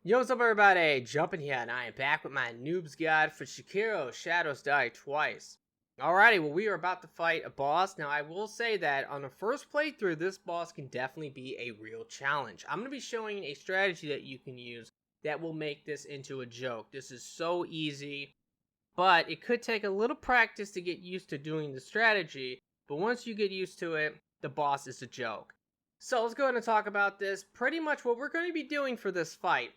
Yo, what's up everybody? Jumping here, and I am back with my Noob's Guide for Sekiro, Shadows Die Twice. Alrighty, well we are about to fight a boss. Now I will say that on the first playthrough, this boss can definitely be a real challenge. I'm going to be showing a strategy that you can use that will make this into a joke. This is so easy, but it could take a little practice to get used to doing the strategy, but once you get used to it, the boss is a joke. So let's go ahead and talk about this. Pretty much what we're going to be doing for this fight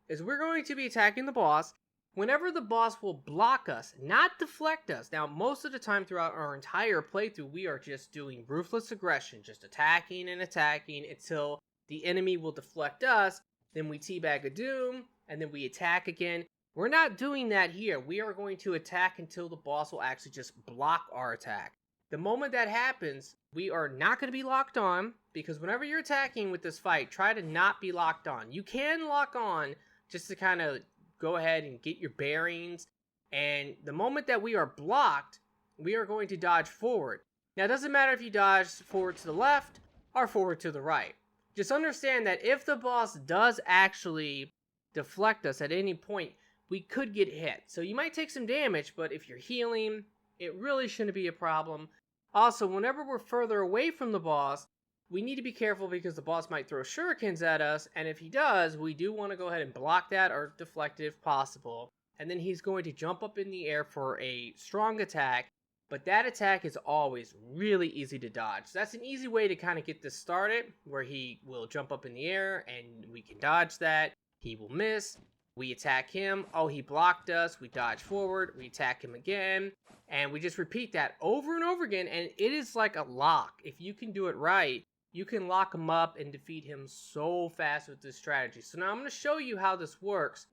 is we're going to be attacking the boss whenever the boss will block us, not deflect us. Now, most of the time throughout our entire playthrough, we are just doing ruthless aggression, just attacking and attacking until the enemy will deflect us. Then we teabag a doom, and then we attack again. We're not doing that here. We are going to attack until the boss will actually just block our attack. The moment that happens, we are not going to be locked on, because whenever you're attacking with this fight, try to not be locked on. You can lock on just to kind of go ahead and get your bearings, and the moment that we are blocked, we are going to dodge forward. Now, it doesn't matter if you dodge forward to the left or forward to the right. Just understand that if the boss does actually deflect us at any point, we could get hit. So you might take some damage, but if you're healing, it really shouldn't be a problem. Also, whenever we're further away from the boss, we need to be careful because the boss might throw shurikens at us, and if he does, we do want to go ahead and block that or deflect it if possible. And then he's going to jump up in the air for a strong attack, but that attack is always really easy to dodge. So that's an easy way to kind of get this started, where he will jump up in the air and we can dodge that. He will miss. We attack him. Oh, he blocked us. We dodge forward. We attack him again. And we just repeat that over and over again, and it is like a lock. If you can do it right, you can lock him up and defeat him so fast with this strategy. So now I'm going to show you how this works,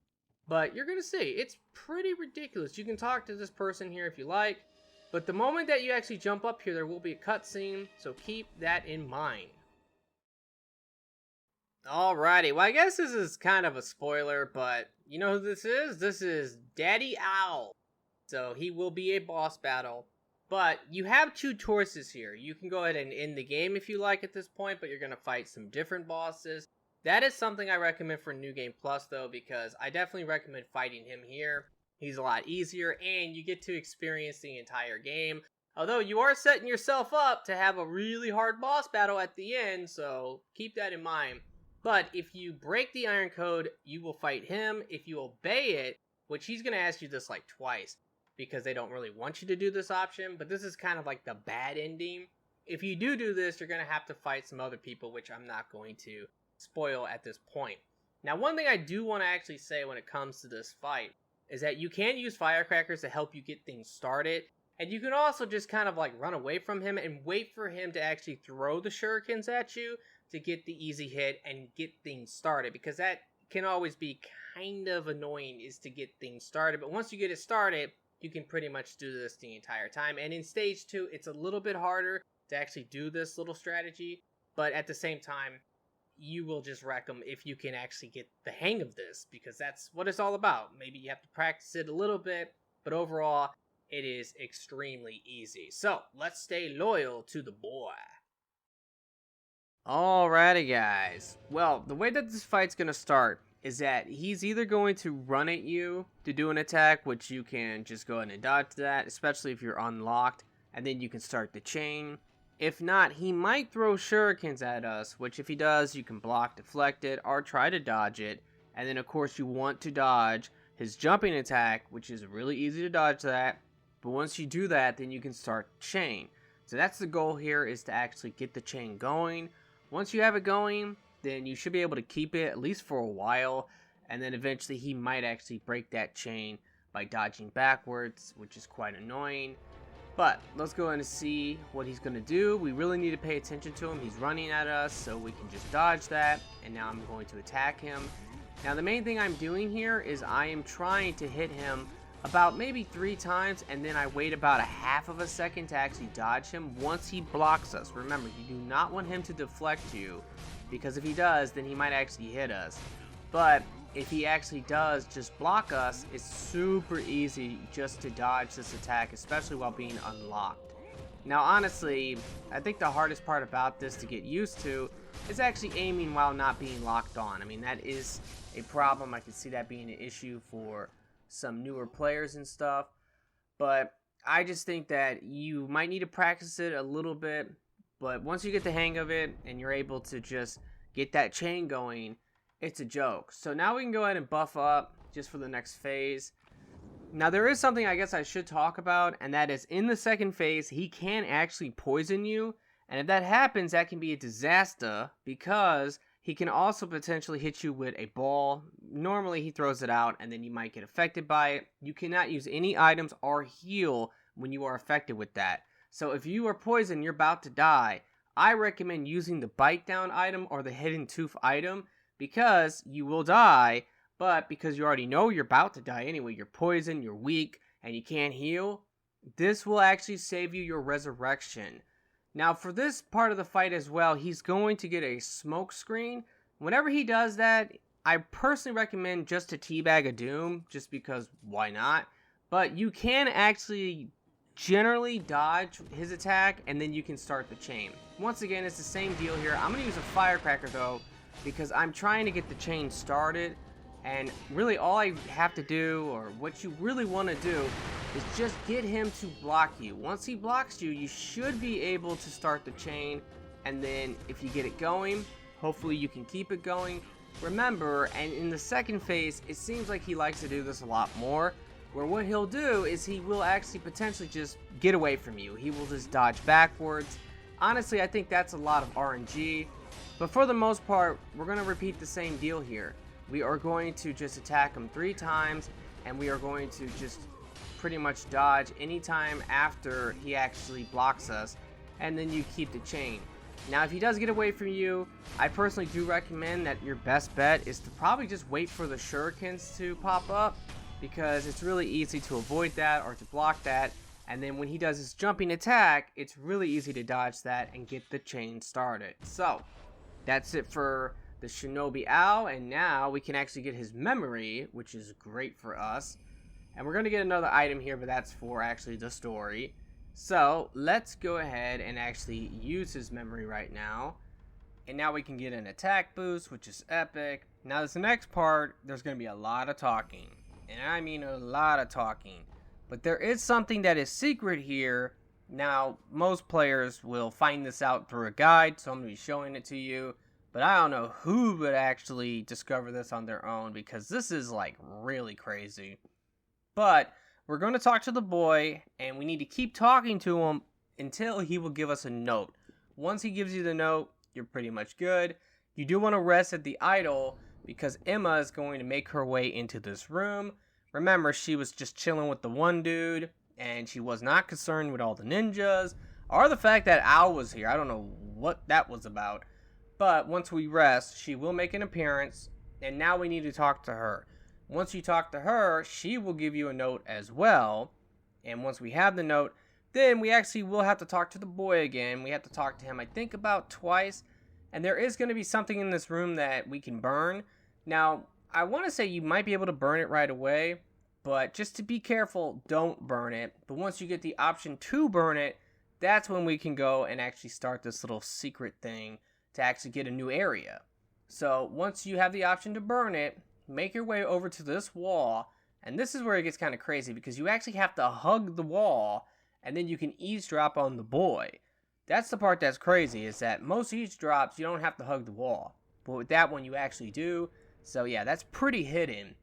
but you're going to see, it's pretty ridiculous. You can talk to this person here if you like, but the moment that you actually jump up here, there will be a cutscene, so keep that in mind. Alrighty, well I guess this is kind of a spoiler, but you know who this is? This is Daddy Owl. So he will be a boss battle. But you have two choices here. You can go ahead and end the game if you like at this point, but you're going to fight some different bosses. That is something I recommend for New Game Plus though, because I definitely recommend fighting him here. He's a lot easier, and you get to experience the entire game. Although you are setting yourself up to have a really hard boss battle at the end, so keep that in mind. But if you break the Iron Code, you will fight him. If you obey it, which he's going to ask you this like twice, because they don't really want you to do this option, but this is kind of like the bad ending. If you do this, you're going to have to fight some other people, which I'm not going to spoil at this point. Now, one thing I do want to actually say when it comes to this fight is that you can use firecrackers to help you get things started, and you can also just kind of like run away from him and wait for him to actually throw the shurikens at you to get the easy hit and get things started, because that can always be kind of annoying, is to get things started. But once you get it started, you can pretty much do this the entire time. And in stage 2, it's a little bit harder to actually do this little strategy, but at the same time, you will just wreck them if you can actually get the hang of this, because that's what it's all about. Maybe you have to practice it a little bit, but overall, it is extremely easy. So, let's stay loyal to the boy. Alrighty guys, well, the way that this fight's gonna start is that he's either going to run at you to do an attack, which you can just go ahead and dodge that, especially if you're unlocked, and then you can start the chain. If not, he might throw shurikens at us, which if he does, you can block, deflect it, or try to dodge it. And then of course you want to dodge his jumping attack, which is really easy to dodge that, but once you do that, then you can start the chain. So that's the goal here, is to actually get the chain going. Once you have it going, then you should be able to keep it at least for a while, and then eventually he might actually break that chain by dodging backwards, which is quite annoying. But let's go in and see what he's going to do. We really need to pay attention to him. He's running at us, so we can just dodge that, and now I'm going to attack him. Now the main thing I'm doing here is I am trying to hit him about maybe 3 times, and then I wait about a half of a second to actually dodge him once he blocks us. Remember, you do not want him to deflect you, because if he does, then he might actually hit us. But if he actually does just block us, it's super easy just to dodge this attack, especially while being unlocked. Now, honestly, I think the hardest part about this to get used to is actually aiming while not being locked on. I mean, that is a problem. I can see that being an issue for some newer players and stuff. But I just think that you might need to practice it a little bit. But once you get the hang of it and you're able to just get that chain going, it's a joke. So now we can go ahead and buff up just for the next phase. Now there is something I guess I should talk about, and that is in the second phase, he can actually poison you. And if that happens, that can be a disaster because he can also potentially hit you with a ball. Normally he throws it out and then you might get affected by it. You cannot use any items or heal when you are affected with that. So if you are poisoned, you're about to die, I recommend using the bite down item or the hidden tooth item because you will die. But because you already know you're about to die anyway, you're poisoned, you're weak, and you can't heal, this will actually save you your resurrection. Now for this part of the fight as well, he's going to get a smoke screen. Whenever he does that, I personally recommend just to teabag a doom, just because why not? But you can actually generally dodge his attack, and then you can start the chain. Once again, it's the same deal here. I'm going to use a firecracker though, because I'm trying to get the chain started. And really all I have to do, or what you really want to do, is just get him to block you. Once he blocks you, you should be able to start the chain. And then if you get it going, hopefully you can keep it going. Remember, and in the second phase, it seems like he likes to do this a lot more, where what he'll do is he will actually potentially just get away from you. He will just dodge backwards. Honestly, I think that's a lot of RNG. But for the most part, we're going to repeat the same deal here. We are going to just attack him 3 times, and we are going to just pretty much dodge anytime after he actually blocks us, and then you keep the chain. Now if he does get away from you, I personally do recommend that your best bet is to probably just wait for the shurikens to pop up, because it's really easy to avoid that or to block that, and then when he does his jumping attack, it's really easy to dodge that and get the chain started. So that's it for the Shinobi Owl, and now we can actually get his memory, which is great for us. And we're going to get another item here, but that's for actually the story. So let's go ahead and actually use his memory right now. And now we can get an attack boost, which is epic. Now this next part, there's going to be a lot of talking. And I mean a lot of talking. But there is something that is secret here. Now, most players will find this out through a guide, so I'm going to be showing it to you. But I don't know who would actually discover this on their own, because this is like really crazy. But we're going to talk to the boy, and we need to keep talking to him until he will give us a note. Once he gives you the note, you're pretty much good. You do want to rest at the idol, because Emma is going to make her way into this room. Remember, she was just chilling with the one dude, and she was not concerned with all the ninjas, or the fact that Al was here. I don't know what that was about. But once we rest, she will make an appearance, and now we need to talk to her. Once you talk to her, she will give you a note as well. And once we have the note, then we actually will have to talk to the boy again. We have to talk to him, I think, about twice. And there is going to be something in this room that we can burn. Now, I want to say you might be able to burn it right away, but just to be careful, don't burn it. But once you get the option to burn it, that's when we can go and actually start this little secret thing to actually get a new area. So once you have the option to burn it, make your way over to this wall, and this is where it gets kind of crazy, because you actually have to hug the wall, and then you can eavesdrop on the boy. That's the part that's crazy, is that most eavesdrops you don't have to hug the wall, but with that one you actually do. So yeah, that's pretty hidden.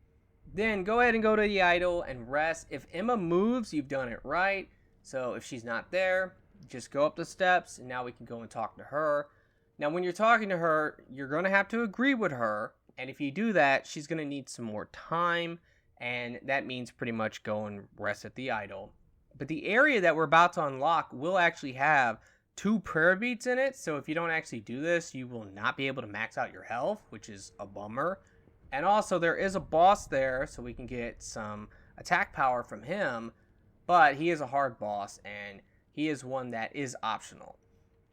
Then go ahead and go to the idol and rest. If Emma moves, you've done it right. So if she's not there, just go up the steps, and now we can go and talk to her. Now, when you're talking to her, you're going to have to agree with her. And if you do that, she's going to need some more time. And that means pretty much go and rest at the idol. But the area that we're about to unlock will actually have 2 prayer beats in it. So if you don't actually do this, you will not be able to max out your health, which is a bummer. And also, there is a boss there, so we can get some attack power from him. But he is a hard boss, and he is one that is optional.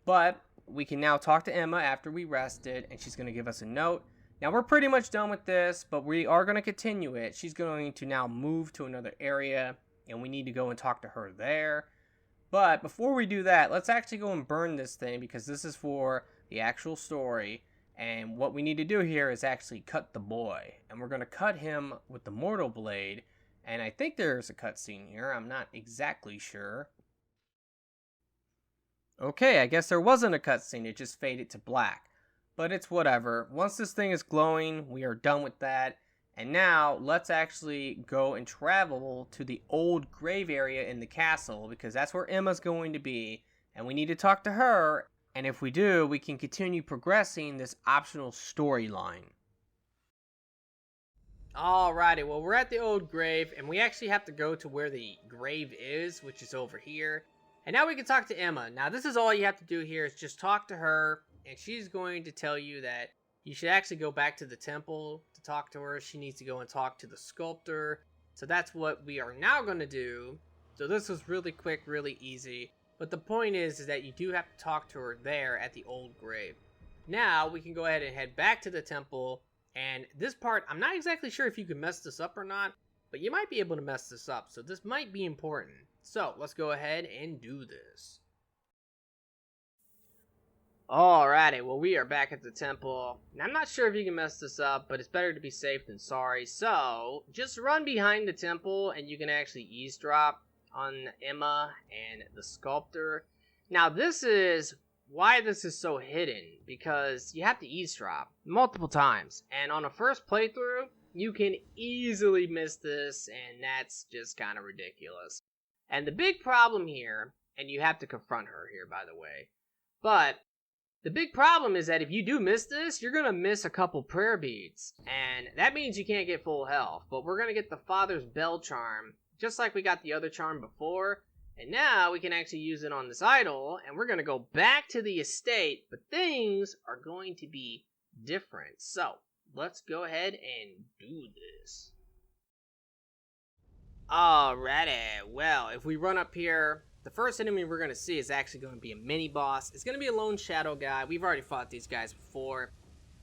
But we can now talk to Emma after we rested, and she's going to give us a note. Now, we're pretty much done with this, but we are going to continue it. She's going to now move to another area, and we need to go and talk to her there. But before we do that, let's actually go and burn this thing because this is for the actual story. And what we need to do here is actually cut the boy. And we're going to cut him with the mortal blade. And I think there's a cutscene here. I'm not exactly sure. Okay, I guess there wasn't a cutscene. It just faded to black. But it's whatever. Once this thing is glowing, we are done with that. And now, let's actually go and travel to the old grave area in the castle, because that's where Emma's going to be, and we need to talk to her, and if we do, we can continue progressing this optional storyline. Alrighty, well, we're at the old grave, and we actually have to go to where the grave is, which is over here. And now we can talk to Emma. Now, this is all you have to do here, is just talk to her, and she's going to tell you that you should actually go back to the temple to talk to her. She needs to go and talk to the sculptor. So that's what we are now going to do. So this was really quick, really easy. But the point is that you do have to talk to her there at the old grave. Now we can go ahead and head back to the temple. And this part, I'm not exactly sure if you can mess this up or not, but you might be able to mess this up. So this might be important. So let's go ahead and do this. Alrighty, well, we are back at the temple. Now, I'm not sure if you can mess this up, but it's better to be safe than sorry. So, just run behind the temple, and you can actually eavesdrop on Emma and the sculptor. Now, this is why this is so hidden, because you have to eavesdrop multiple times. And on a first playthrough, you can easily miss this, and that's just kind of ridiculous. And the big problem here, and you have to confront her here, by the way, but the big problem is that if you do miss this, you're going to miss a couple prayer beads. And that means you can't get full health. But we're going to get the Father's Bell charm, just like we got the other charm before. And now we can actually use it on this idol. And we're going to go back to the estate. But things are going to be different. So, let's go ahead and do this. Alrighty. Well, if we run up here, the first enemy we're going to see is actually going to be a mini-boss. It's going to be a lone shadow guy. We've already fought these guys before.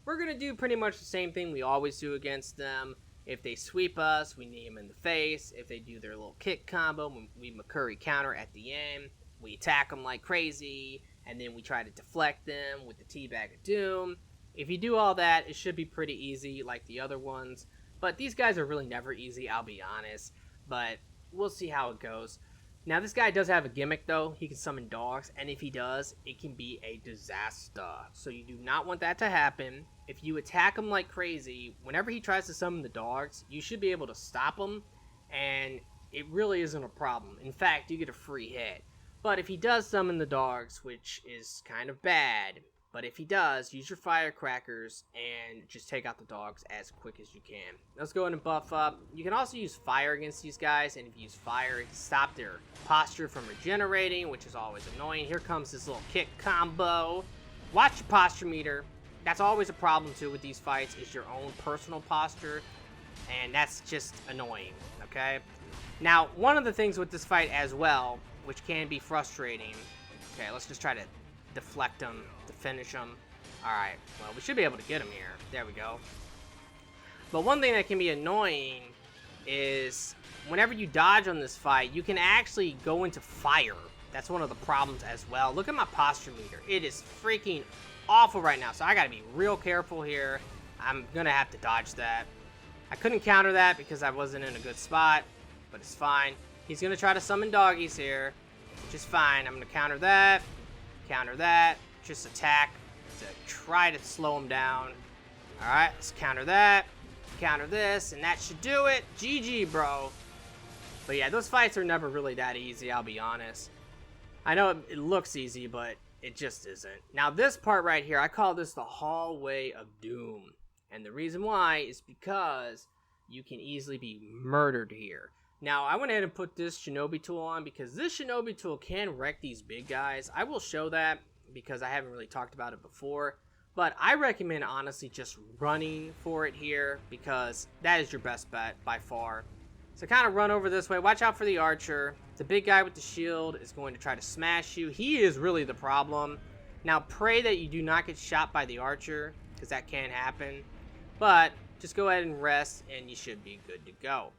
We're going to do pretty much the same thing we always do against them. If they sweep us, we knee them in the face. If they do their little kick combo, we McCurry counter at the end. We attack them like crazy, and then we try to deflect them with the Teabag of Doom. If you do all that, it should be pretty easy like the other ones. But these guys are really never easy, I'll be honest. But we'll see how it goes. Now, this guy does have a gimmick, though. He can summon dogs, and if he does, it can be a disaster. So you do not want that to happen. If you attack him like crazy, whenever he tries to summon the dogs, you should be able to stop him, and it really isn't a problem. In fact, you get a free hit. But if he does summon the dogs, which is kind of bad, but if he does, use your firecrackers and just take out the dogs as quick as you can. Let's go ahead and buff up. You can also use fire against these guys, and if you use fire, it can stop their posture from regenerating, which is always annoying. Here comes this little kick combo. Watch your posture meter. That's always a problem, too, with these fights, is your own personal posture, and that's just annoying, okay? Now, one of the things with this fight as well, which can be frustrating, okay, let's just try to deflect him to finish him. Alright, well, we should be able to get him here. There we go. But one thing that can be annoying is whenever you dodge on this fight, you can actually go into fire. That's one of the problems as well. Look at my posture meter. It is freaking awful right now, so I gotta be real careful here. I'm gonna have to dodge that. I couldn't counter that because I wasn't in a good spot, but it's fine. He's gonna try to summon doggies here, which is fine. I'm gonna counter that. Counter that, just attack to try to slow him down. Alright, let's counter that, counter this, and that should do it. GG, bro. But yeah, those fights are never really that easy, I'll be honest. I know it looks easy, but it just isn't. Now this part right here, I call this the Hallway of Doom. And the reason why is because you can easily be murdered here. Now, I went ahead and put this Shinobi tool on because this Shinobi tool can wreck these big guys. I will show that because I haven't really talked about it before. But I recommend, honestly, just running for it here because that is your best bet by far. So kind of run over this way. Watch out for the archer. The big guy with the shield is going to try to smash you. He is really the problem. Now, pray that you do not get shot by the archer because that can happen. But just go ahead and rest and you should be good to go.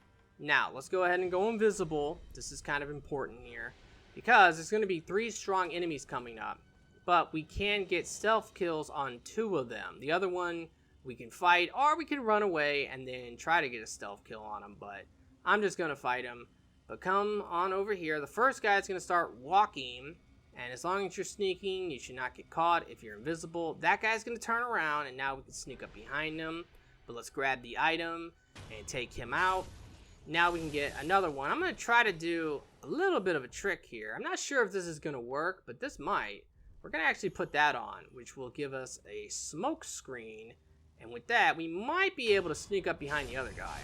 Now, let's go ahead and go invisible. This is kind of important here because there's going to be 3 strong enemies coming up. But we can get stealth kills on 2 of them. The other one we can fight, or we can run away and then try to get a stealth kill on him. But I'm just going to fight him. But come on over here. The first guy is going to start walking. And as long as you're sneaking, you should not get caught. If you're invisible, that guy's going to turn around. And now we can sneak up behind him. But let's grab the item and take him out. Now we can get another one. I'm going to try to do a little bit of a trick here. I'm not sure if this is going to work, but this might. We're going to actually put that on, which will give us a smoke screen. And with that, we might be able to sneak up behind the other guy.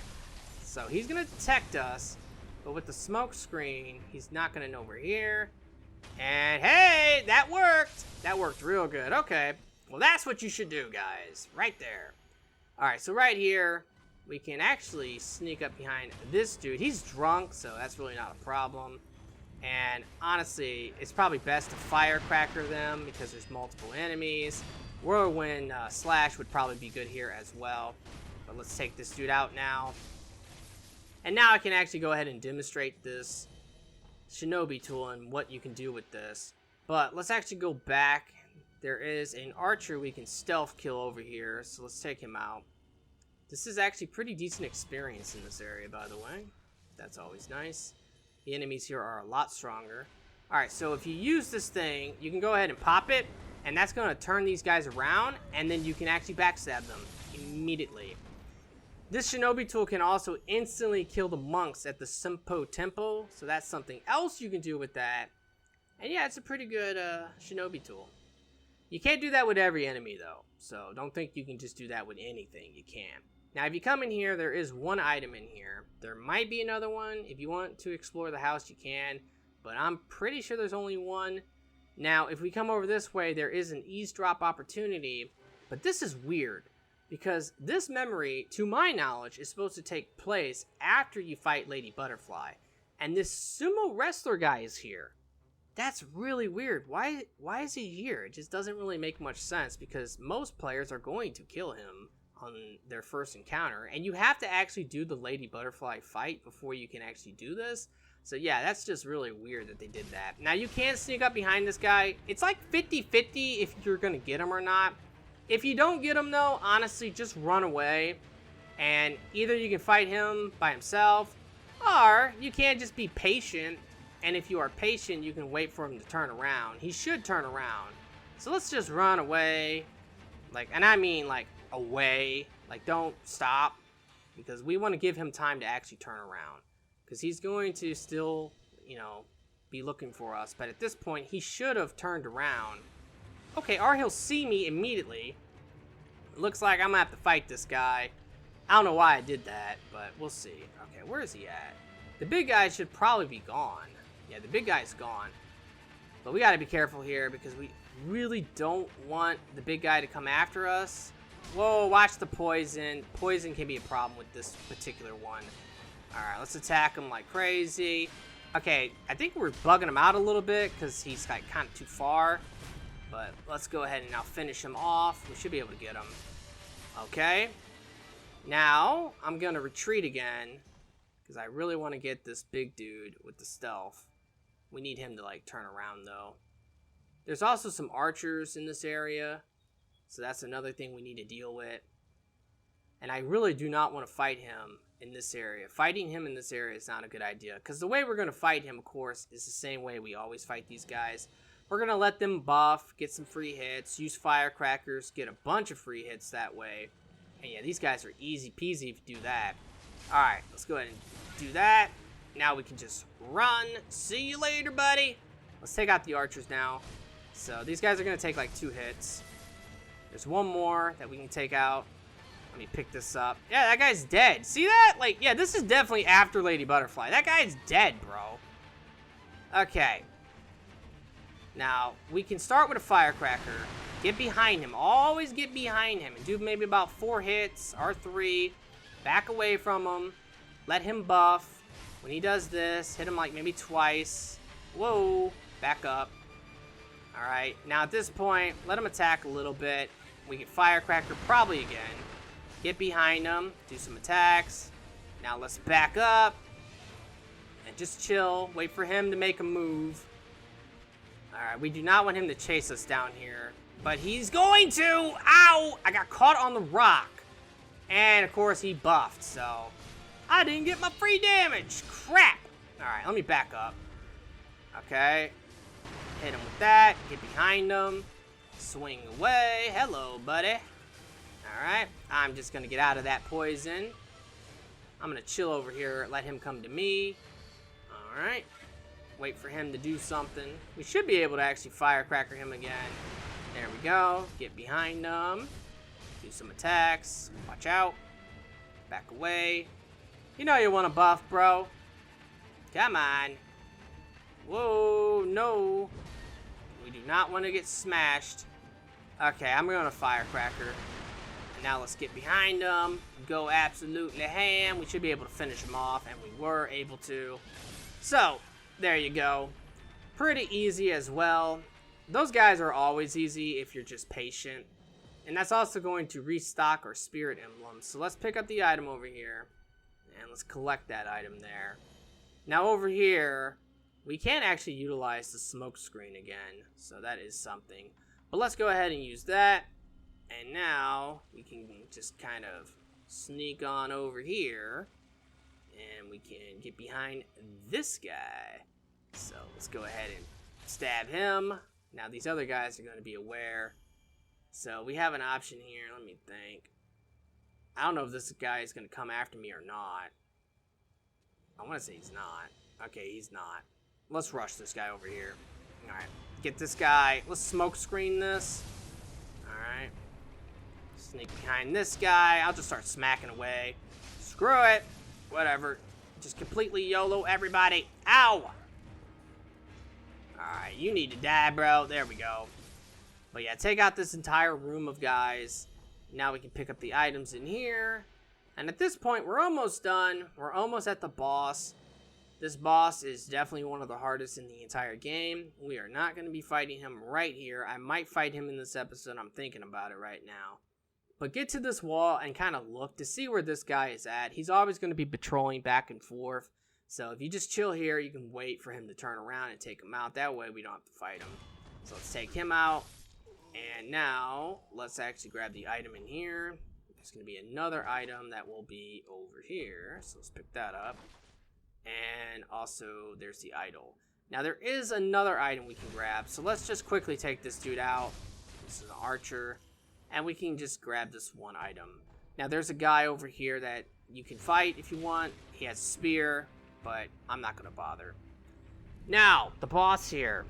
So he's going to detect us. But with the smoke screen, he's not going to know we're here. And hey, that worked. That worked real good. Okay. Well, that's what you should do, guys. Right there. All right, so right here, we can actually sneak up behind this dude. He's drunk, so that's really not a problem. And honestly, it's probably best to firecracker them because there's multiple enemies. Whirlwind slash would probably be good here as well. But let's take this dude out now. And now I can actually go ahead and demonstrate this shinobi tool and what you can do with this. But let's actually go back. There is an archer we can stealth kill over here, so let's take him out. This is actually pretty decent experience in this area, by the way. That's always nice. The enemies here are a lot stronger. Alright, so if you use this thing, you can go ahead and pop it, and that's going to turn these guys around, and then you can actually backstab them immediately. This shinobi tool can also instantly kill the monks at the Senpo Temple, so that's something else you can do with that. And yeah, it's a pretty good shinobi tool. You can't do that with every enemy, though, so don't think you can just do that with anything. You can't. Now, if you come in here, there is one item in here. There might be another one. If you want to explore the house, you can, but I'm pretty sure there's only one. Now, if we come over this way, there is an eavesdrop opportunity, but this is weird, because this memory, to my knowledge, is supposed to take place after you fight Lady Butterfly, and this sumo wrestler guy is here. That's really weird. Why is he here? It just doesn't really make much sense, because most players are going to kill him on their first encounter, and you have to actually do the Lady Butterfly fight before you can actually do this. So yeah, that's just really weird that they did that. Now you can sneak up behind this guy. It's like 50-50 if you're gonna get him or not. If you don't get him though, honestly, just run away, and either you can fight him by himself, or you can just be patient, and if you are patient, you can wait for him to turn around. He should turn around. So let's just run away, like, and I mean like away, like don't stop, because we want to give him time to actually turn around, because he's going to still, you know, be looking for us. But at this point, he should have turned around. Okay, or he'll see me immediately. It looks like I'm gonna have to fight this guy. I don't know why I did that, but we'll see. Okay, where is he at? The big guy should probably be gone. Yeah, the big guy's gone. But we gotta be careful here, because we really don't want the big guy to come after us. Whoa, watch the poison. Poison can be a problem with this particular one. Alright, let's attack him like crazy. Okay, I think we're bugging him out a little bit, because he's like kind of too far. But let's go ahead and now finish him off. We should be able to get him. Okay. Now, I'm going to retreat again, because I really want to get this big dude with the stealth. We need him to like turn around though. There's also some archers in this area, so that's another thing we need to deal with. And I really do not want to fight him in this area. Fighting him in this area is not a good idea, because the way we're going to fight him, of course, is the same way we always fight these guys. We're going to let them buff, get some free hits, use firecrackers, get a bunch of free hits that way. And yeah, these guys are easy peasy if you do that. Alright, let's go ahead and do that. Now we can just run. See you later, buddy. Let's take out the archers now. So these guys are going to take like 2 hits. There's one more that we can take out. Let me pick this up. Yeah, that guy's dead. See that? Like, yeah, this is definitely after Lady Butterfly. That guy's dead, bro. Okay. Now, we can start with a firecracker. Get behind him. Always get behind him. And do maybe about 4 hits or 3. Back away from him. Let him buff. When he does this, hit him like maybe twice. Whoa. Back up. Alright. Now, at this point, let him attack a little bit. We get firecracker probably again. Get behind him. Do some attacks. Now, let's back up. And just chill. Wait for him to make a move. Alright, we do not want him to chase us down here. But he's going to! Ow! I got caught on the rock. And, of course, he buffed, so... I didn't get my free damage! Crap! Alright, let me back up. Okay. Hit him with that. Get behind him. Swing away. Hello, buddy. Alright. I'm just going to get out of that poison. I'm going to chill over here. Let him come to me. Alright. Wait for him to do something. We should be able to actually firecracker him again. There we go. Get behind him. Do some attacks. Watch out. Back away. You know you want to buff, bro. Come on. Whoa, no. We do not want to get smashed. Okay, I'm going to firecracker. And now let's get behind him. Go absolutely ham. We should be able to finish him off, and we were able to. So, there you go. Pretty easy as well. Those guys are always easy if you're just patient. And that's also going to restock our spirit emblems. So let's pick up the item over here. And let's collect that item there. Now over here, we can actually utilize the smoke screen again. So that is something. But let's go ahead and use that. And now we can just kind of sneak on over here. And we can get behind this guy. So let's go ahead and stab him. Now these other guys are going to be aware. So we have an option here. Let me think. I don't know if this guy is going to come after me or not. I want to say he's not. Okay, he's not. Let's rush this guy over here. Alright. Get this guy. Let's smoke screen this. Alright. Sneak behind this guy. I'll just start smacking away. Screw it. Whatever. Just completely YOLO everybody. Ow! Alright, you need to die, bro. There we go. But yeah, take out this entire room of guys. Now we can pick up the items in here. And at this point, we're almost done. We're almost at the boss. This boss is definitely one of the hardest in the entire game. We are not going to be fighting him right here. I might fight him in this episode. I'm thinking about it right now. But get to this wall and kind of look to see where this guy is at. He's always going to be patrolling back and forth. So if you just chill here, you can wait for him to turn around and take him out. That way we don't have to fight him. So let's take him out. And now let's actually grab the item in here. There's going to be another item that will be over here. So let's pick that up. And also there's the idol. Now there is another item we can grab. So let's just quickly take this dude out. This is an archer. And we can just grab this one item. Now there's a guy over here that you can fight if you want. He has a spear, but I'm not going to bother. Now, the boss here.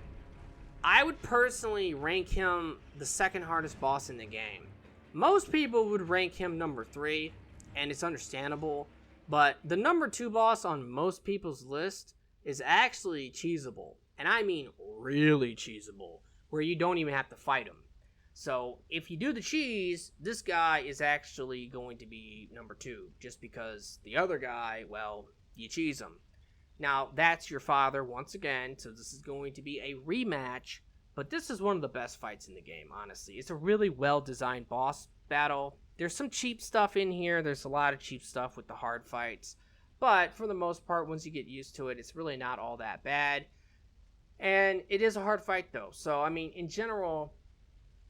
I would personally rank him the second hardest boss in the game. Most people would rank him number 3, and it's understandable. But the number 2 boss on most people's list is actually cheesable. And I mean really cheesable, where you don't even have to fight him. So if you do the cheese, this guy is actually going to be number 2, just because the other guy, well, you cheese him. Now, that's your father once again, so this is going to be a rematch, but this is one of the best fights in the game, honestly. It's a really well-designed boss battle. There's some cheap stuff in here. There's a lot of cheap stuff with the hard fights, but for the most part, once you get used to it, it's really not all that bad. And it is a hard fight, though. So, I mean, in general,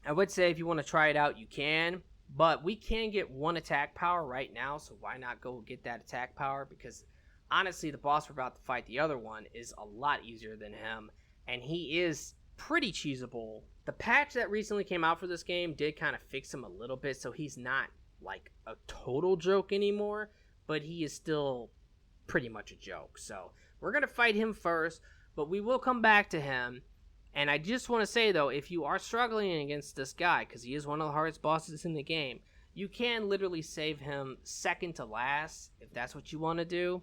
I would say if you want to try it out, you can, but we can get 1 attack power right now, so why not go get that attack power? Because honestly, the boss we're about to fight, the other one, is a lot easier than him, and he is pretty cheesable. The patch that recently came out for this game did kind of fix him a little bit, so he's not like a total joke anymore, but he is still pretty much a joke. So we're going to fight him first, but we will come back to him. And I just want to say, though, if you are struggling against this guy, because he is one of the hardest bosses in the game, you can literally save him second to last if that's what you want to do.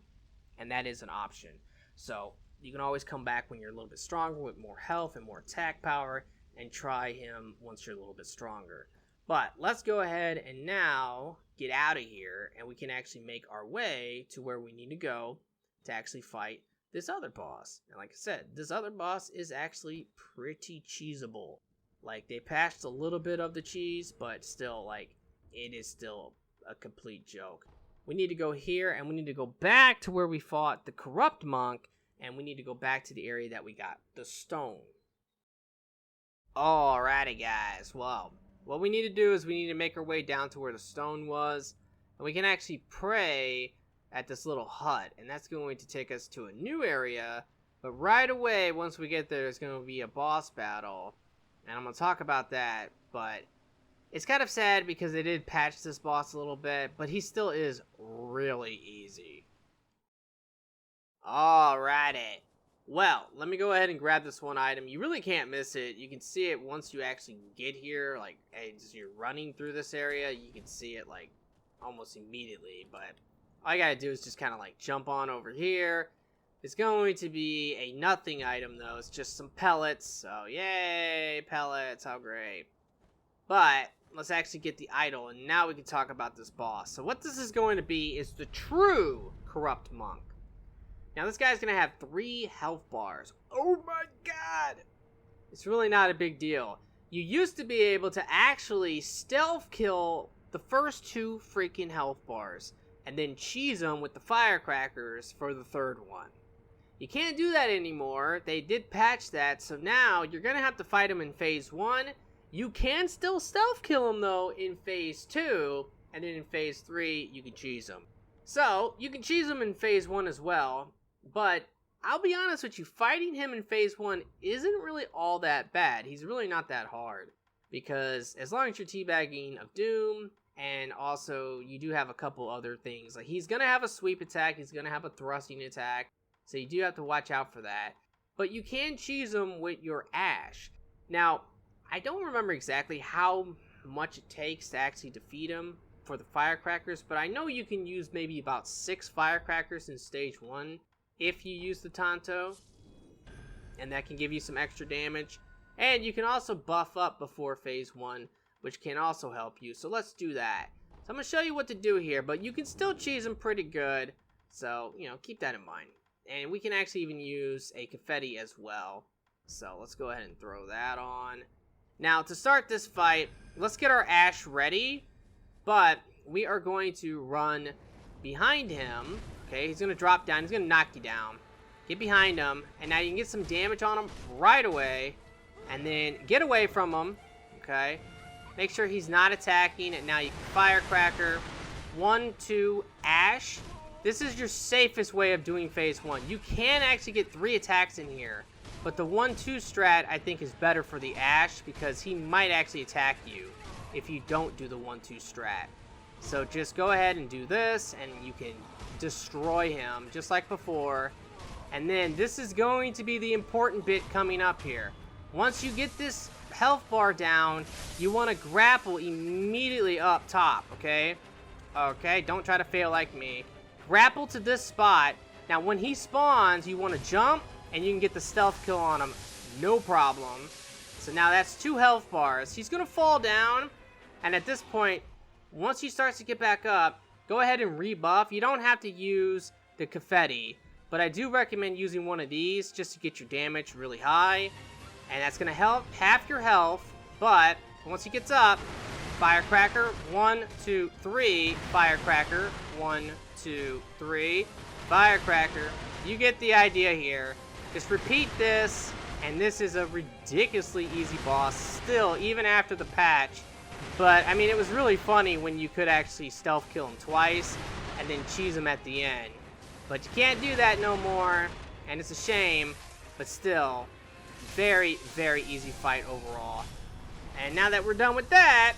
And that is an option. So you can always come back when you're a little bit stronger with more health and more attack power and try him once you're a little bit stronger. But let's go ahead and now get out of here, and we can actually make our way to where we need to go to actually fight this other boss. And like I said, this other boss is actually pretty cheesable. Like, they patched a little bit of the cheese, but still, like, it is still a complete joke. We need to go here, and we need to go back to where we fought the corrupt monk, and we need to go back to the area that we got the stone. Alrighty, guys. Well, what we need to do is we need to make our way down to where the stone was. And we can actually pray at this little hut. And that's going to take us to a new area. But right away, once we get there, there's going to be a boss battle. And I'm going to talk about that. But it's kind of sad because they did patch this boss a little bit. But he still is really easy. Alrighty. Well, let me go ahead and grab this one item. You really can't miss it. You can see it once you actually get here. Like, as you're running through this area, you can see it, like, almost immediately. But all you gotta do is just kind of, like, jump on over here. It's going to be a nothing item, though. It's just some pellets. So, yay, pellets. How great. But let's actually get the idol, and now we can talk about this boss. So what this is going to be is the true corrupt monk. Now, this guy's going to have 3 health bars. Oh my god! It's really not a big deal. You used to be able to actually stealth kill the first 2 freaking health bars, and then cheese them with the firecrackers for the 3rd one. You can't do that anymore. They did patch that, so now you're going to have to fight them in Phase 1. You can still stealth kill them, though, in Phase 2, and then in Phase 3, you can cheese them. So, you can cheese them in Phase 1 as well. But I'll be honest with you, fighting him in Phase 1 isn't really all that bad. He's really not that hard. Because as long as you're teabagging of Doom, and also you do have a couple other things. Like, he's going to have a sweep attack, he's going to have a thrusting attack. So you do have to watch out for that. But you can cheese him with your Ash. Now, I don't remember exactly how much it takes to actually defeat him for the firecrackers. But I know you can use maybe about 6 firecrackers in Stage 1. If you use the Tanto, and that can give you some extra damage. And you can also buff up before Phase 1, which can also help you. So let's do that. So I'm going to show you what to do here, but you can still cheese them pretty good. So, you know, keep that in mind. And we can actually even use a confetti as well. So let's go ahead and throw that on. Now, to start this fight, let's get our Ash ready. But we are going to run behind him. Okay, he's going to drop down. He's going to knock you down. Get behind him. And now you can get some damage on him right away. And then get away from him. Okay. Make sure he's not attacking. And now you can firecracker. 1, 2, Ash. This is your safest way of doing Phase 1. You can actually get 3 attacks in here. But the 1, 2 strat, I think, is better for the Ash. Because he might actually attack you if you don't do the 1, 2 strat. So just go ahead and do this. And you can destroy him just like before. And then this is going to be the important bit coming up here. Once you get this health bar down, you want to grapple immediately up top, okay? Okay, don't try to fail like me. Grapple to this spot. Now when he spawns, you want to jump and you can get the stealth kill on him, no problem. So now that's 2 health bars. He's gonna fall down, and at this point, once he starts to get back up, go ahead and rebuff. You don't have to use the confetti, but I do recommend using one of these just to get your damage really high. And that's going to help half your health, but once he gets up, firecracker, 1, 2, 3, firecracker, 1, 2, 3, firecracker. You get the idea here. Just repeat this, and this is a ridiculously easy boss still, even after the patch. But, I mean, it was really funny when you could actually stealth kill him twice and then cheese him at the end. But you can't do that no more, and it's a shame, but still, very, very easy fight overall. And now that we're done with that,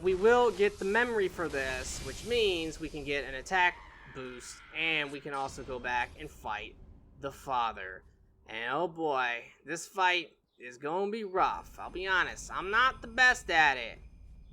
we will get the memory for this, which means we can get an attack boost, and we can also go back and fight the Father. And oh boy, this fight is going to be rough. I'll be honest, I'm not the best at it.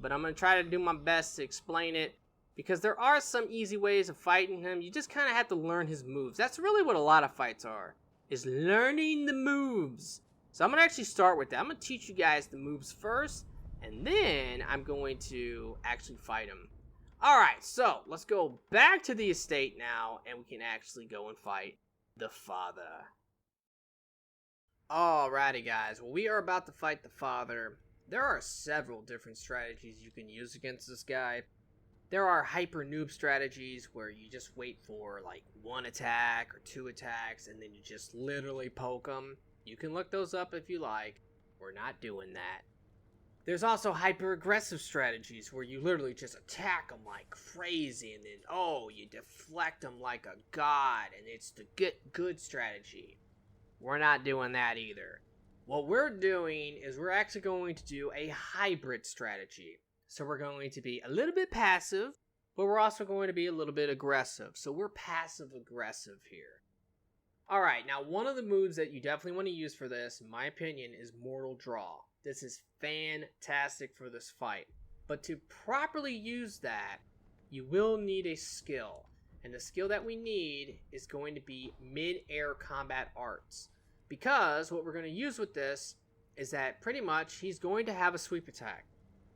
But I'm going to try to do my best to explain it. Because there are some easy ways of fighting him. You just kind of have to learn his moves. That's really what a lot of fights are. Is learning the moves. So I'm going to actually start with that. I'm going to teach you guys the moves first. And then I'm going to actually fight him. Alright, so let's go back to the estate now. And we can actually go and fight the Father. Alrighty guys, well we are about to fight the Father. There are several different strategies you can use against this guy. There are hyper noob strategies where you just wait for like 1 attack or 2 attacks and then you just literally poke them. You can look those up if you like. We're not doing that. There's also hyper-aggressive strategies where you literally just attack them like crazy and then, oh, you deflect them like a god, and it's the good strategy. We're not doing that either. What we're doing is we're actually going to do a hybrid strategy. So we're going to be a little bit passive, but we're also going to be a little bit aggressive. So we're passive-aggressive here. Alright, now one of the moves that you definitely want to use for this, in my opinion, is Mortal Draw. This is fantastic for this fight. But to properly use that, you will need a skill. And the skill that we need is going to be mid-air combat arts. Because what we're going to use with this is that pretty much he's going to have a sweep attack.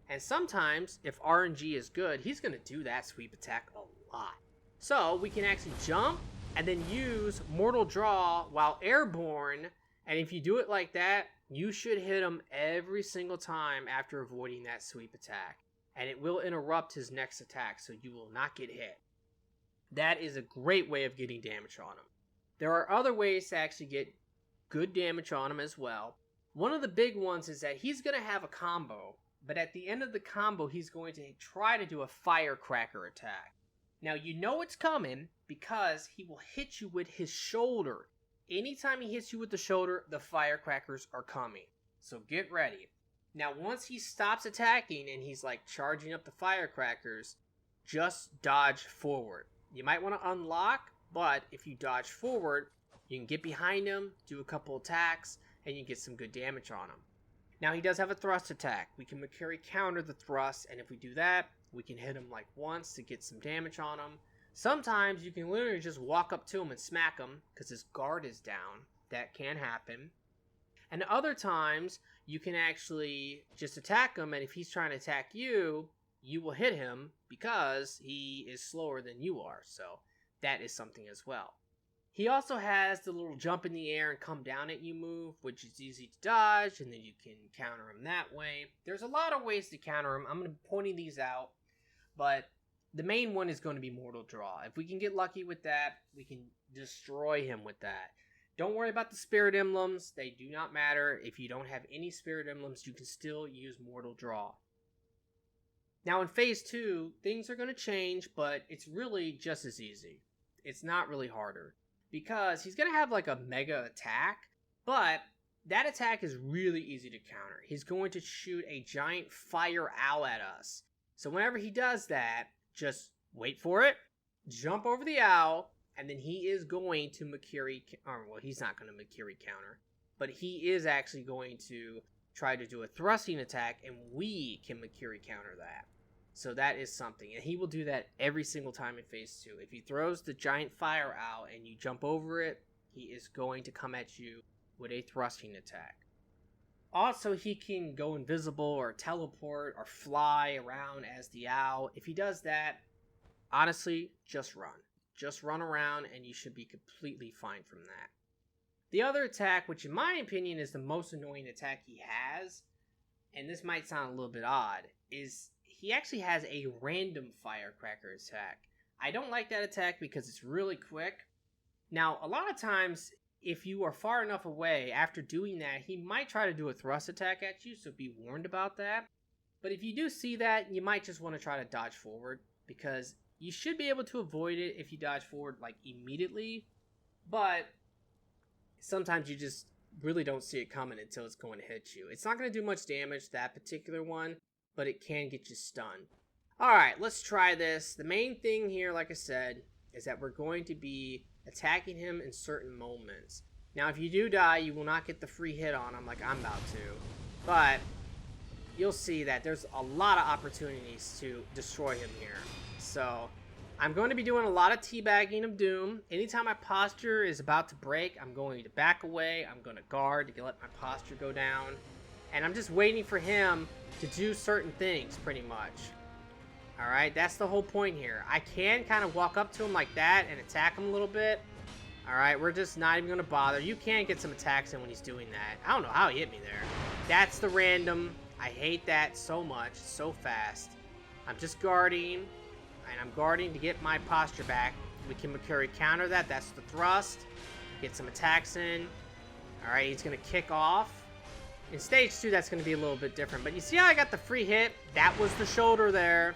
And sometimes, if RNG is good, he's going to do that sweep attack a lot. So we can actually jump and then use Mortal Draw while airborne. And if you do it like that, you should hit him every single time after avoiding that sweep attack. And it will interrupt his next attack, so you will not get hit. That is a great way of getting damage on him. There are other ways to actually get good damage on him as well. One of the big ones is that he's going to have a combo, but at the end of the combo, he's going to try to do a firecracker attack. Now, you know it's coming because he will hit you with his shoulder. Anytime he hits you with the shoulder, the firecrackers are coming. So get ready. Now, once he stops attacking and he's like charging up the firecrackers, just dodge forward. You might want to unlock, but if you dodge forward, you can get behind him, do a couple attacks, and you get some good damage on him. Now, he does have a thrust attack. We can Makiri counter the thrust, and if we do that, we can hit him like once to get some damage on him. Sometimes you can literally just walk up to him and smack him because his guard is down. That can happen. And other times, you can actually just attack him, and if he's trying to attack you, you will hit him because he is slower than you are. So that is something as well. He also has the little jump in the air and come down at you move, which is easy to dodge, and then you can counter him that way. There's a lot of ways to counter him. I'm going to be pointing these out, but the main one is going to be Mortal Draw. If we can get lucky with that, we can destroy him with that. Don't worry about the Spirit Emblems. They do not matter. If you don't have any Spirit Emblems, you can still use Mortal Draw. Now in Phase 2, things are going to change, but it's really just as easy. It's not really harder. Because he's going to have like a mega attack, but that attack is really easy to counter. He's going to shoot a giant fire owl at us. So whenever he does that, just wait for it, jump over the owl, and then he is going to Makiri, or well, he's not going to Makiri counter, but he is actually going to try to do a thrusting attack, and we can Makiri counter that. So that is something, and he will do that every single time in Phase 2. If he throws the giant fire owl and you jump over it, he is going to come at you with a thrusting attack. Also, he can go invisible or teleport or fly around as the owl. If he does that, honestly, just run. Just run around and you should be completely fine from that. The other attack, which in my opinion is the most annoying attack he has, and this might sound a little bit odd, is he actually has a random firecracker attack. I don't like that attack because it's really quick. Now, a lot of times, if you are far enough away, after doing that, he might try to do a thrust attack at you, so be warned about that. But if you do see that, you might just want to try to dodge forward, because you should be able to avoid it if you dodge forward, like, immediately. But sometimes you just really don't see it coming until it's going to hit you. It's not going to do much damage, that particular one, but it can get you stunned. Alright, let's try this. The main thing here, like I said, is that we're going to be attacking him in certain moments. Now, if you do die, you will not get the free hit on him like I'm about to. But you'll see that there's a lot of opportunities to destroy him here. So I'm going to be doing a lot of teabagging of Doom. Anytime my posture is about to break, I'm going to back away. I'm going to guard to let my posture go down. And I'm just waiting for him to do certain things, pretty much. Alright, that's the whole point here. I can kind of walk up to him like that and attack him a little bit. Alright, we're just not even going to bother. You can get some attacks in when he's doing that. I don't know how he hit me there. That's the random. I hate that so much. It's so fast. I'm just guarding. And I'm guarding to get my posture back. We can Makiri counter that. That's the thrust. Get some attacks in. Alright, he's going to kick off. In stage 2, that's going to be a little bit different. But you see how I got the free hit? That was the shoulder there.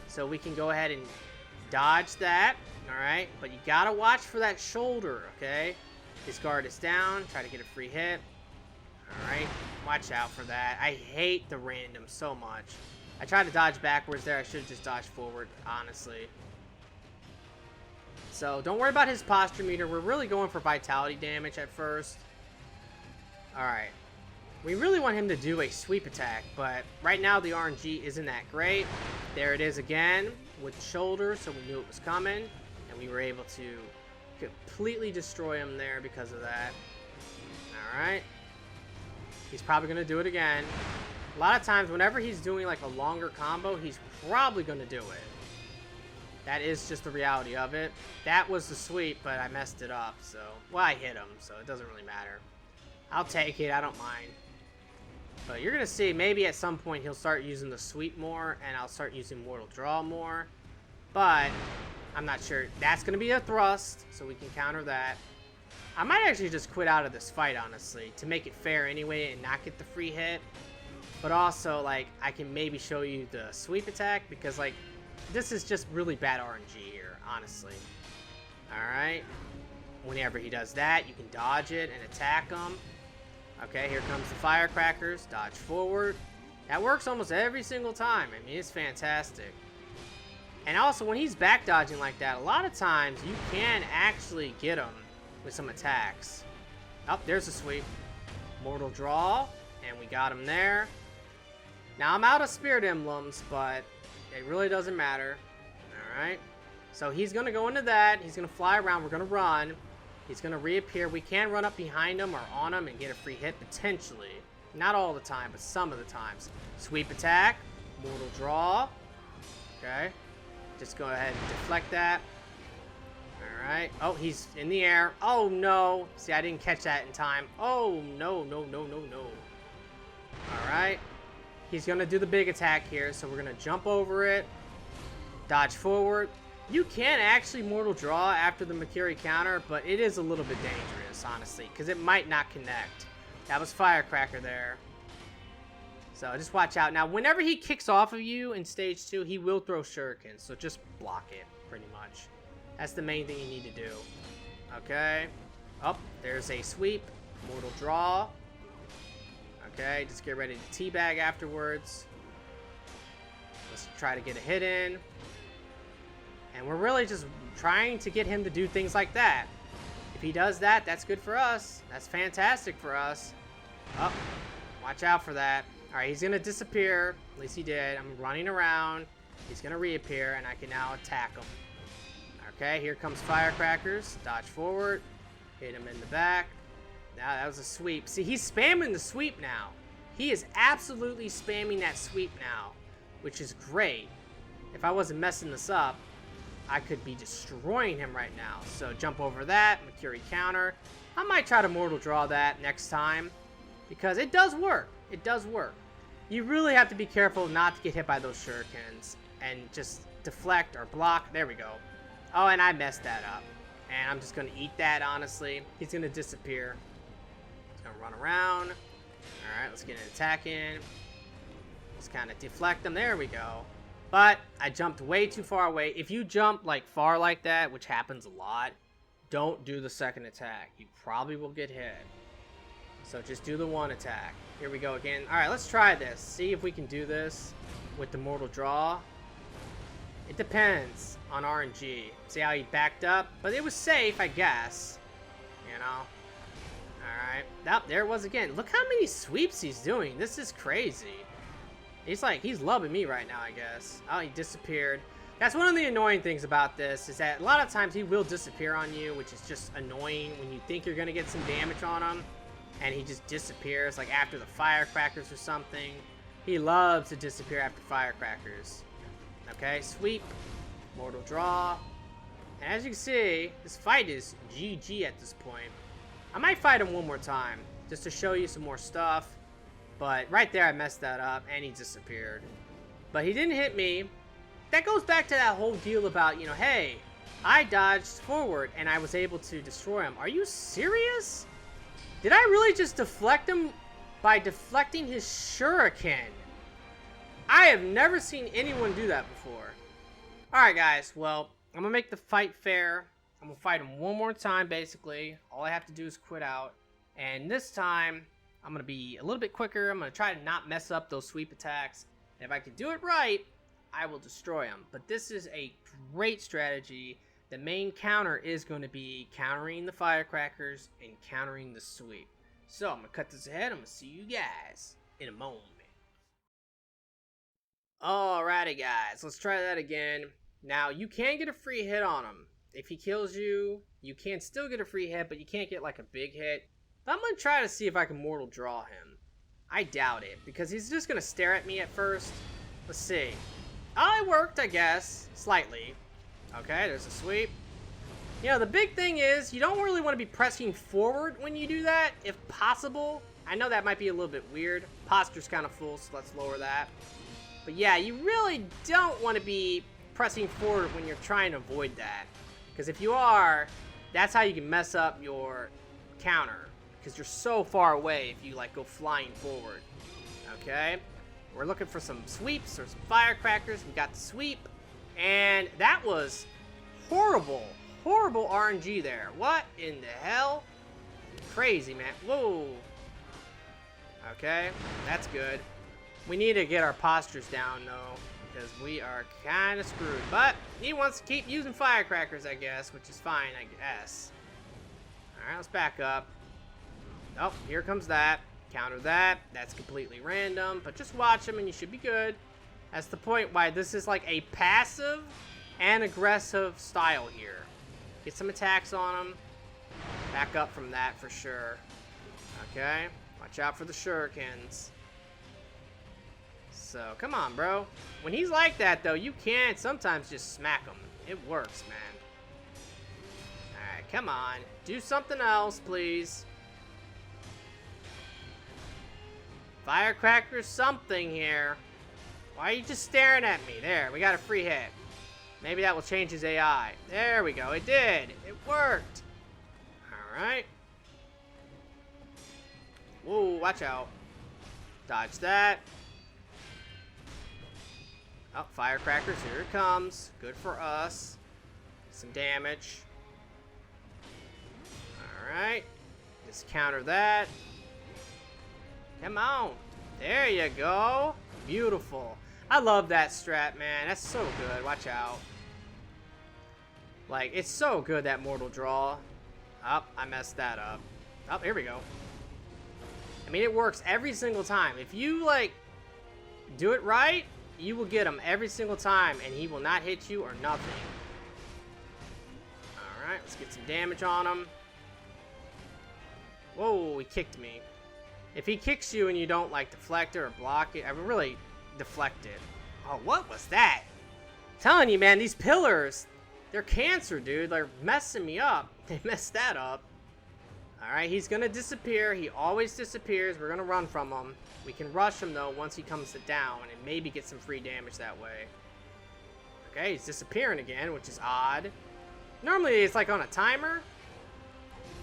So we can go ahead and dodge that. Alright? But you got to watch for that shoulder, okay? His guard is down. Try to get a free hit. Alright? Watch out for that. I hate the random so much. I tried to dodge backwards there. I should have just dodged forward, honestly. So, don't worry about his posture meter. We're really going for vitality damage at first. Alright. We really want him to do a sweep attack, but right now the RNG isn't that great. There it is again with the shoulder, so we knew it was coming, and we were able to completely destroy him there because of that. Alright. He's probably going to do it again. A lot of times, whenever he's doing like a longer combo, he's probably going to do it. That is just the reality of it. That was the sweep, but I messed it up, so... Well, I hit him, so it doesn't really matter. I'll take it, I don't mind. But you're going to see, maybe at some point he'll start using the sweep more, and I'll start using Mortal Draw more. But, I'm not sure. That's going to be a thrust, so we can counter that. I might actually just quit out of this fight, honestly, to make it fair anyway and not get the free hit. But also, like, I can maybe show you the sweep attack, because, like, this is just really bad RNG here, honestly. Alright. Whenever he does that, you can dodge it and attack him. Okay, here comes the firecrackers. Dodge forward. That works almost every single time. I mean, it's fantastic. And also, when he's back dodging like that, a lot of times you can actually get him with some attacks. Oh, there's a sweep. Mortal Draw. And we got him there. Now, I'm out of Spirit Emblems, but it really doesn't matter. Alright. So he's going to go into that. He's going to fly around. We're going to run. He's going to reappear. We can run up behind him or on him and get a free hit, potentially. Not all the time, but some of the times. Sweep attack. Mortal Draw. Okay. Just go ahead and deflect that. Alright. Oh, he's in the air. Oh, no. See, I didn't catch that in time. Oh, no, no, no, no, no. Alright. He's going to do the big attack here, so we're going to jump over it. Dodge forward. You can actually Mortal Draw after the Makiri counter, but it is a little bit dangerous, honestly, because it might not connect. That was Firecracker there. So just watch out. Now, whenever he kicks off of you in stage 2, he will throw shurikens, so just block it, pretty much. That's the main thing you need to do. Okay. Oh, there's a sweep. Mortal Draw. Okay, just get ready to teabag afterwards. Let's try to get a hit in. And we're really just trying to get him to do things like that. If he does that, that's good for us. That's fantastic for us. Oh, watch out for that. Alright, he's going to disappear. At least he did. I'm running around. He's going to reappear, and I can now attack him. Okay, here comes Firecrackers. Dodge forward. Hit him in the back. Now, that was a sweep. See, he's spamming the sweep now. He is absolutely spamming that sweep now, which is great. If I wasn't messing this up, I could be destroying him right now. So jump over that, Makiri counter. I might try to Mortal Draw that next time, because it does work. It does work. You really have to be careful not to get hit by those shurikens and just deflect or block. There we go. Oh, and I messed that up. And I'm just going to eat that, honestly. He's going to disappear. He's going to run around. Alright, let's get an attack in. Let's kind of deflect him. There we go. But I jumped way too far away. If you jump like far like that, which happens a lot, don't do the second attack. You probably will get hit. So just do the one attack. Here we go again. Alright, let's try this. See if we can do this with the Mortal Draw. It depends on RNG. See how he backed up? But it was safe, I guess. You know? Alright. Oh, there it was again. Look how many sweeps he's doing. This is crazy. He's loving me right now, I guess. Oh, he disappeared. That's one of the annoying things about this, is that a lot of times he will disappear on you, which is just annoying when you think you're going to get some damage on him, and he just disappears, like after the firecrackers or something. He loves to disappear after firecrackers. Okay, sweep. Mortal Draw. And as you can see, this fight is GG at this point. I might fight him one more time, just to show you some more stuff. But right there, I messed that up, and he disappeared. But he didn't hit me. That goes back to that whole deal about, you know, hey, I dodged forward, and I was able to destroy him. Are you serious? Did I really just deflect him by deflecting his shuriken. I have never seen anyone do that before. Alright guys, well, I'm gonna make the fight fair. I'm gonna fight him one more time basically. All I have to do is quit out. And this time, I'm gonna be a little bit quicker. I'm gonna try to not mess up those sweep attacks. And if I can do it right, I will destroy him. But this is a great strategy. The main counter is going to be countering the firecrackers and countering the sweep. So I'm going to cut this ahead. I'm going to see you guys in a moment. Alrighty guys, let's try that again. Now you can get a free hit on him. If he kills you, you can still get a free hit, but you can't get like a big hit. But I'm going to try to see if I can mortal draw him. I doubt it, because he's just going to stare at me at first. Let's see. Oh, it worked, I guess. Slightly. Okay, there's a sweep. You know, the big thing is, you don't really want to be pressing forward when you do that, if possible. I know that might be a little bit weird. Posture's kind of full, so let's lower that. But yeah, you really don't want to be pressing forward when you're trying to avoid that. Because if you are, that's how you can mess up your counter. Because you're so far away if you, like, go flying forward. Okay? We're looking for some sweeps or some firecrackers. We got the sweep. And that was horrible. Horrible RNG there. What in the hell? Crazy, man. Whoa. Okay, that's good. We need to get our postures down, though, because we are kind of screwed. But he wants to keep using firecrackers, I guess, which is fine, I guess. Alright, let's back up. Oh, here comes that. Counter that. That's completely random, but just watch him and you should be good. That's the point why this is like a passive and aggressive style here. Get some attacks on him. Back up from that for sure. Okay. Watch out for the shurikens. So, come on, bro. When he's like that, though, you can sometimes just smack him. It works, man. Alright, come on. Do something else, please. Firecracker something here. Why are you just staring at me? There, we got a free hit. Maybe that will change his AI. There we go. It did. It worked. Alright. Whoa, watch out. Dodge that. Oh, firecrackers. Here it comes. Good for us. Some damage. Alright. Just counter that. Come on. There you go. Beautiful. I love that strat, man. That's so good. Watch out. Like, it's so good, that mortal draw. Oh, I messed that up. Oh, here we go. I mean, it works every single time. If you, like, do it right, you will get him every single time, and he will not hit you or nothing. Alright, let's get some damage on him. Whoa, he kicked me. If he kicks you and you don't, like, deflect it or block it, I would really deflect it. Oh, what was that? I'm telling you, man, these pillars, they're cancer, dude. They're messing me up. They messed that up. Alright, he's gonna disappear. He always disappears. We're gonna run from him. We can rush him, though, once he comes down and maybe get some free damage that way. Okay, he's disappearing again, which is odd. Normally, it's, like, on a timer.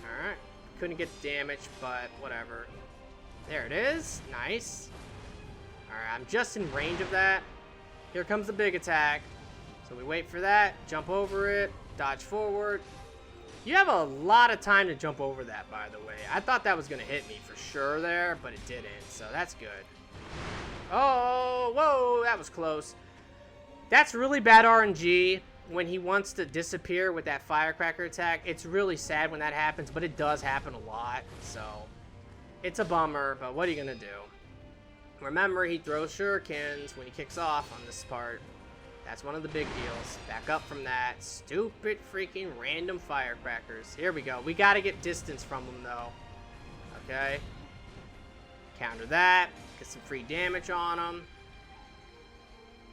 Alright. Couldn't get the damage, but whatever. There it is. Nice. Alright, I'm just in range of that. Here comes the big attack. So we wait for that. Jump over it. Dodge forward. You have a lot of time to jump over that, by the way. I thought that was going to hit me for sure there, but it didn't. So that's good. Oh, whoa. That was close. That's really bad RNG when he wants to disappear with that firecracker attack. It's really sad when that happens, but it does happen a lot. So it's a bummer, but what are you going to do? Remember, he throws shurikens when he kicks off on this part. That's one of the big deals. Back up from that. Stupid freaking random firecrackers. Here we go. We got to get distance from them, though. Okay. Counter that. Get some free damage on him.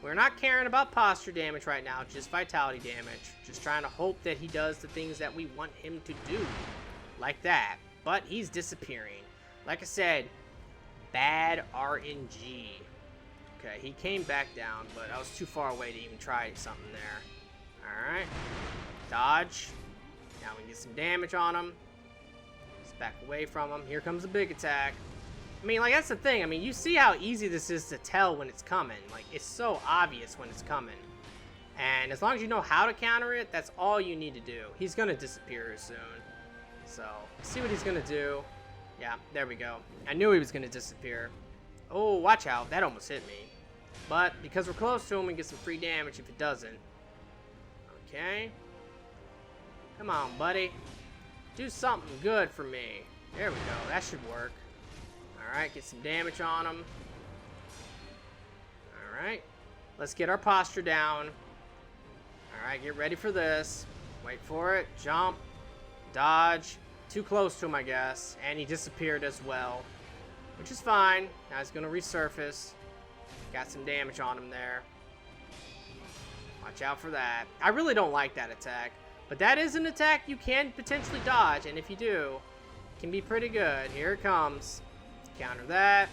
We're not caring about posture damage right now. Just vitality damage. Just trying to hope that he does the things that we want him to do. Like that. But he's disappearing. Like I said, bad RNG. Okay, he came back down, but I was too far away to even try something there. Alright. Dodge. Now we can get some damage on him. Let's back away from him. Here comes the big attack. I mean, like, that's the thing. I mean, you see how easy this is to tell when it's coming. Like, it's so obvious when it's coming. And as long as you know how to counter it, that's all you need to do. He's going to disappear soon. So, let's see what he's going to do. Yeah, there we go. I knew he was going to disappear. Oh, watch out. That almost hit me. But because we're close to him, we get some free damage if it doesn't. Okay. Come on, buddy. Do something good for me. There we go. That should work. Alright, get some damage on him. Alright. Let's get our posture down. Alright, get ready for this. Wait for it. Jump. Dodge. Too close to him, I guess. And he disappeared as well. Which is fine. Now he's going to resurface. Got some damage on him there. Watch out for that. I really don't like that attack. But that is an attack you can potentially dodge. And if you do, it can be pretty good. Here it comes. Counter that.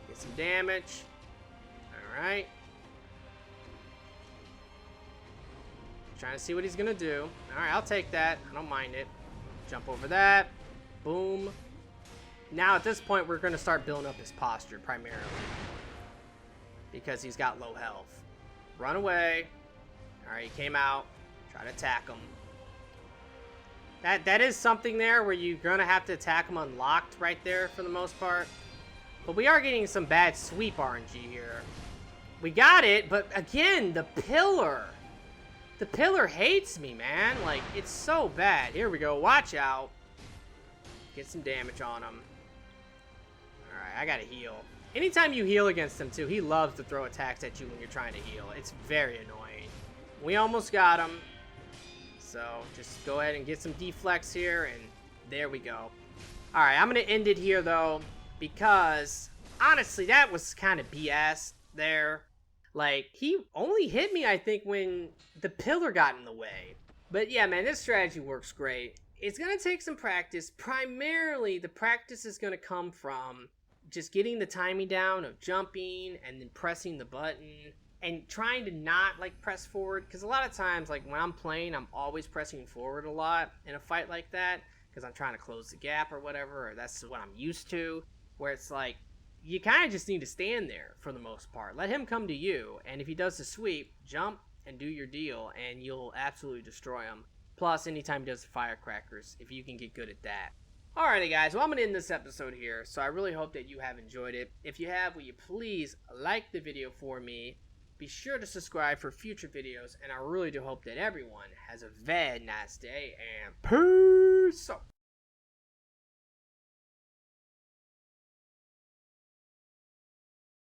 Get some damage. Alright. Trying to see what he's going to do. Alright, I'll take that. I don't mind it. Jump over that. Boom. Now at this point, we're going to start building up his posture primarily. Because he's got low health. Run away. Alright, he came out. Try to attack him. That is something there where you're going to have to attack him unlocked right there for the most part. But we are getting some bad sweep RNG here. We got it, but again, the pillar. The pillar hates me, man. Like, it's so bad. Here we go. Watch out. Get some damage on him. Alright, I gotta heal. Anytime you heal against him, too, he loves to throw attacks at you when you're trying to heal. It's very annoying. We almost got him. So, just go ahead and get some deflects here, and there we go. Alright, I'm going to end it here, though, because, honestly, that was kind of BS there. Like, he only hit me, I think, when the pillar got in the way. But, yeah, man, this strategy works great. It's going to take some practice. Primarily, the practice is going to come from just getting the timing down of jumping and then pressing the button. And trying to not, like, press forward. Because a lot of times, like, when I'm playing, I'm always pressing forward a lot in a fight like that. Because I'm trying to close the gap or whatever. Or that's what I'm used to. Where it's like, you kind of just need to stand there for the most part. Let him come to you. And if he does the sweep, jump and do your deal. And you'll absolutely destroy him. Plus, anytime he does the firecrackers, if you can get good at that. Alrighty, guys. Well, I'm going to end this episode here. So I really hope that you have enjoyed it. If you have, will you please like the video for me? Be sure to subscribe for future videos, and I really do hope that everyone has a very nice day, and peace out.